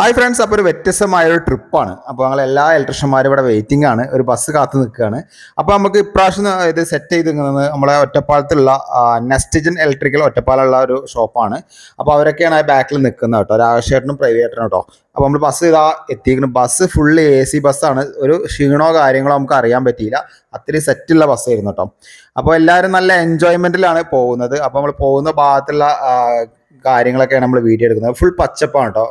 Hi friends, അപ്പോൾ ഒരു വ്യത്യസ്തമായൊരു ട്രിപ്പാണ്. അപ്പോൾ ഞങ്ങൾ എല്ലാ ഇലക്ട്രീഷ്യന്മാരും ഇവിടെ വെയിറ്റിംഗ് ആണ്, ഒരു ബസ് കാത്ത് നിൽക്കുകയാണ്. അപ്പോൾ നമുക്ക് ഇപ്രാവശ്യം ഇത് സെറ്റ് ചെയ്ത് നിൽക്കുന്നത് നമ്മളെ ഒറ്റപ്പാലത്തുള്ള നെസ്റ്റിജൻ ഇലക്ട്രിക്കൽ ഒറ്റപ്പാലുള്ള ഒരു ഷോപ്പാണ്. അപ്പോൾ അവരൊക്കെയാണ് ആ ബാക്കിൽ നിൽക്കുന്നത് കേട്ടോ, രാജേഷേട്ടനും പ്രൈവേറ്റനും കേട്ടോ. അപ്പോൾ നമ്മൾ ബസ് ഇതാ എത്തിയിരിക്കുന്നു. ബസ് ഫുള്ള് AC ബസ്സാണ്. ഒരു ക്ഷീണമോ കാര്യങ്ങളോ നമുക്ക് അറിയാൻ പറ്റിയില്ല, അത്രയും സെറ്റുള്ള ബസ്സായിരുന്നു കേട്ടോ. അപ്പോൾ എല്ലാവരും നല്ല എൻജോയ്മെൻറ്റിലാണ് പോകുന്നത്. അപ്പോൾ നമ്മൾ പോകുന്ന ഭാഗത്തുള്ള കാര്യങ്ങളൊക്കെയാണ് നമ്മൾ വീഡിയോ എടുക്കുന്നത്. ഫുൾ പച്ചപ്പാണ് കേട്ടോ.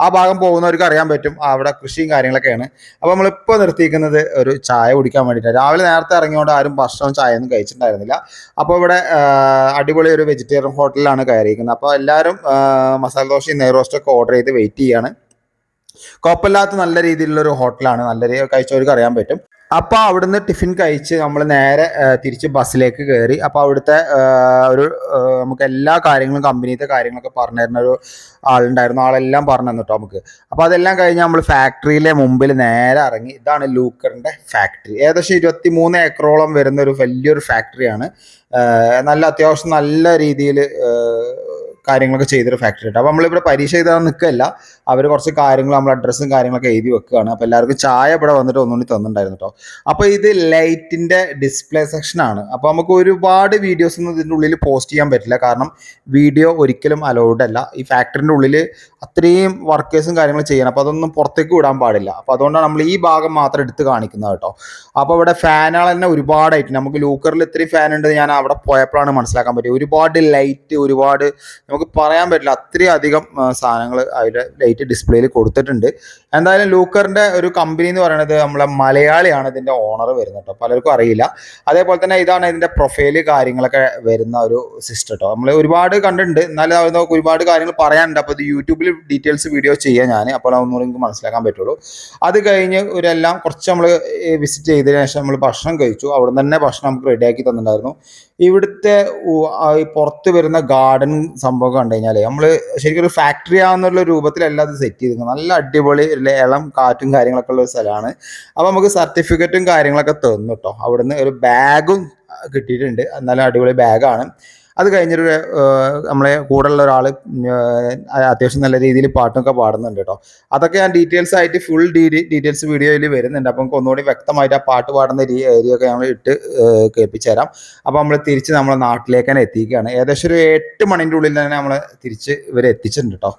ആ ഭാഗം പോകുന്നവർക്ക് അറിയാൻ പറ്റും, അവിടെ കൃഷിയും കാര്യങ്ങളൊക്കെയാണ്. അപ്പോൾ നമ്മളിപ്പോൾ നിർത്തിയിരിക്കുന്നത് ഒരു ചായ കുടിക്കാൻ വേണ്ടിയിട്ടാണ്. രാവിലെ നേരത്തെ ഇറങ്ങിയോണ്ട് ആരും ഭക്ഷണവും ചായയൊന്നും കഴിച്ചിട്ടുണ്ടായിരുന്നില്ല. അപ്പോൾ ഇവിടെ അടിപൊളി ഒരു വെജിറ്റേറിയൻ ഹോട്ടലിലാണ് കയറിയിരിക്കുന്നത്. അപ്പോൾ എല്ലാവരും മസാല ദോശയും നെയ് റോസ്റ്റൊക്കെ ഓർഡർ ചെയ്ത് വെയിറ്റ് ചെയ്യാണ്. കുഴപ്പമില്ലാത്ത നല്ല രീതിയിലുള്ളൊരു ഹോട്ടലാണ്, നല്ല കഴിച്ചവർക്ക് അറിയാൻ പറ്റും. അപ്പോൾ അവിടുന്ന് ടിഫിൻ കഴിച്ച് നമ്മൾ നേരെ തിരിച്ച് ബസ്സിലേക്ക് കയറി. അപ്പോൾ അവിടുത്തെ നമുക്ക് എല്ലാ കാര്യങ്ങളും കമ്പനിയിലത്തെ കാര്യങ്ങളൊക്കെ പറഞ്ഞു തരുന്ന ഒരു ആളുണ്ടായിരുന്നു. ആളെല്ലാം പറഞ്ഞു തന്നു കേട്ടോ നമുക്ക്. അപ്പോൾ അതെല്ലാം കഴിഞ്ഞ് നമ്മൾ ഫാക്ടറിയിലെ മുമ്പിൽ നേരെ ഇറങ്ങി. ഇതാണ് ലൂക്കറിൻ്റെ ഫാക്ടറി. ഏകദേശം 23 ഏക്കറോളം വരുന്ന ഒരു വലിയൊരു ഫാക്ടറിയാണ്. നല്ല അത്യാവശ്യം നല്ല രീതിയിൽ കാര്യങ്ങളൊക്കെ ചെയ്തൊരു ഫാക്ടറി ആയിട്ട്. അപ്പോൾ നമ്മളിവിടെ പരീക്ഷ എഴുതാൻ നിൽക്കുകയല്ല, അവർ കുറച്ച് കാര്യങ്ങൾ നമ്മൾ അഡ്രസ്സും കാര്യങ്ങളൊക്കെ എഴുതി വെക്കുകയാണ്. അപ്പോൾ എല്ലാവർക്കും ചായ ഇവിടെ വന്നിട്ട് ഒന്നുകൂടി തന്നിട്ടുണ്ടായിരുന്നു കേട്ടോ. അപ്പോൾ ഇത് ലൈറ്റിൻ്റെ ഡിസ്പ്ലേ സെക്ഷനാണ്. അപ്പോൾ നമുക്ക് ഒരുപാട് വീഡിയോസ് ഒന്നും ഇതിൻ്റെ ഉള്ളിൽ പോസ്റ്റ് ചെയ്യാൻ പറ്റില്ല, കാരണം വീഡിയോ ഒരിക്കലും അലൗഡ് അല്ല. ഈ ഫാക്ടറിൻ്റെ ഉള്ളിൽ അത്രയും വർക്കേഴ്സും കാര്യങ്ങളും ചെയ്യണം, അപ്പോൾ അതൊന്നും പുറത്തേക്ക് വിടാൻ പാടില്ല. അപ്പോൾ അതുകൊണ്ടാണ് നമ്മൾ ഈ ഭാഗം മാത്രം എടുത്ത് കാണിക്കുന്നത് കേട്ടോ. അപ്പോൾ ഇവിടെ ഫാനുകൾ തന്നെ ഒരുപാടായിട്ട്, നമുക്ക് ലൂക്കറിൽ ഇത്രയും ഫാൻ ഉണ്ട് ഞാൻ അവിടെ പോയപ്പോഴാണ് മനസ്സിലാക്കാൻ പറ്റിയത്. ഒരുപാട് ലൈറ്റ്, ഒരുപാട് നമുക്ക് പറയാൻ പറ്റില്ല, അത്രയും അധികം സാധനങ്ങൾ അതിൻ്റെ ലൈറ്റ് ഡിസ്പ്ലേയിൽ കൊടുത്തിട്ടുണ്ട്. എന്തായാലും ലൂക്കറിൻ്റെ ഒരു കമ്പനി എന്ന് പറയുന്നത് നമ്മളെ മലയാളിയാണ് ഇതിൻ്റെ ഓണർ വരുന്നത് കേട്ടോ, പലർക്കും അറിയില്ല. അതേപോലെ തന്നെ ഇതാണ് ഇതിൻ്റെ പ്രൊഫൈല് കാര്യങ്ങളൊക്കെ വരുന്ന ഒരു സിസ്റ്റം കേട്ടോ. നമ്മൾ ഒരുപാട് കണ്ടിട്ടുണ്ട്, എന്നാലും അത് ഒരുപാട് കാര്യങ്ങൾ പറയാനുണ്ട്. അപ്പോൾ ഇത് യൂട്യൂബിൽ ഡീറ്റെയിൽസ് വീഡിയോ ചെയ്യാം ഞാൻ, അപ്പോൾ അതൊന്നും എനിക്ക് മനസ്സിലാക്കാൻ പറ്റുള്ളൂ. അത് കഴിഞ്ഞ് ഒരെല്ലാം കുറച്ച് നമ്മൾ വിസിറ്റ് ചെയ്തതിന് ശേഷം നമ്മൾ ഭക്ഷണം കഴിച്ചു. അവിടെ തന്നെ ഭക്ഷണം നമുക്ക് റെഡിയാക്കി തന്നിട്ടുണ്ടായിരുന്നു. ഇവിടുത്തെ പുറത്ത് വരുന്ന ഗാർഡൻ സംഭവം കണ്ടു കഴിഞ്ഞാൽ നമ്മൾ ശരിക്കും ഒരു ഫാക്ടറി ആവുന്നുള്ള രൂപത്തിലല്ല അത് സെറ്റ് ചെയ്തിരിക്കുന്നത്. നല്ല അടിപൊളി ഇളം കാറ്റും കാര്യങ്ങളൊക്കെ ഉള്ള ഒരു സ്ഥലമാണ്. അപ്പോൾ നമുക്ക് സർട്ടിഫിക്കറ്റും കാര്യങ്ങളൊക്കെ തന്നു കേട്ടോ. അവിടുന്ന് ഒരു ബാഗും കിട്ടിയിട്ടുണ്ട്, എന്നാലും അടിപൊളി ബാഗാണ്. അത് കഴിഞ്ഞൊരു നമ്മളെ കൂടെയുള്ള ഒരാൾ അത്യാവശ്യം നല്ല രീതിയിൽ പാട്ടൊക്കെ പാടുന്നുണ്ട് കേട്ടോ. അതൊക്കെ ഞാൻ ഡീറ്റെയിൽസ് ആയിട്ട് ഫുൾ ഡീറ്റെയിൽസ് വീഡിയോയിൽ വരുന്നുണ്ട്. അപ്പം നമുക്ക് ഒന്നുകൂടി വ്യക്തമായിട്ട് ആ പാട്ട് പാടുന്ന ഏരിയ ഒക്കെ നമ്മൾ ഇട്ട് കേൾപ്പിച്ചു തരാം. അപ്പോൾ നമ്മൾ തിരിച്ച് നമ്മളെ നാട്ടിലേക്ക് തന്നെ എത്തിക്കുകയാണ്. ഏകദേശം ഒരു 8 മണിൻ്റെ ഉള്ളിൽ തന്നെ നമ്മൾ തിരിച്ച് ഇവരെ എത്തിച്ചിട്ടുണ്ട് കേട്ടോ.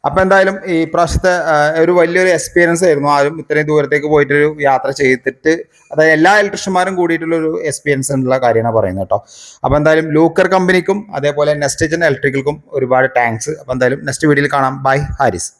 അപ്പോൾ എന്തായാലും ഈ പ്രാവശ്യത്തെ ഒരു വലിയൊരു എക്സ്പീരിയൻസ് ആയിരുന്നു. ആരും ഇത്രയും ദൂരത്തേക്ക് പോയിട്ടൊരു യാത്ര ചെയ്തിട്ട്, അതായത് എല്ലാ ഇലക്ട്രീഷ്യന്മാരും കൂടിയിട്ടുള്ളൊരു എക്സ്പീരിയൻസ് എന്നുള്ള കാര്യമാണ് പറയുന്നത് കേട്ടോ. അപ്പോൾ എന്തായാലും ലൂക്കർ കമ്പനിക്കും അതേപോലെ നെസ്റ്റിജൻ ഇലക്ട്രിക്കൽക്കും ഒരുപാട് താങ്ക്സ്. അപ്പോൾ എന്തായാലും നെക്സ്റ്റ് വീഡിയോയിൽ കാണാം. ബൈ, ഹാരിസ്.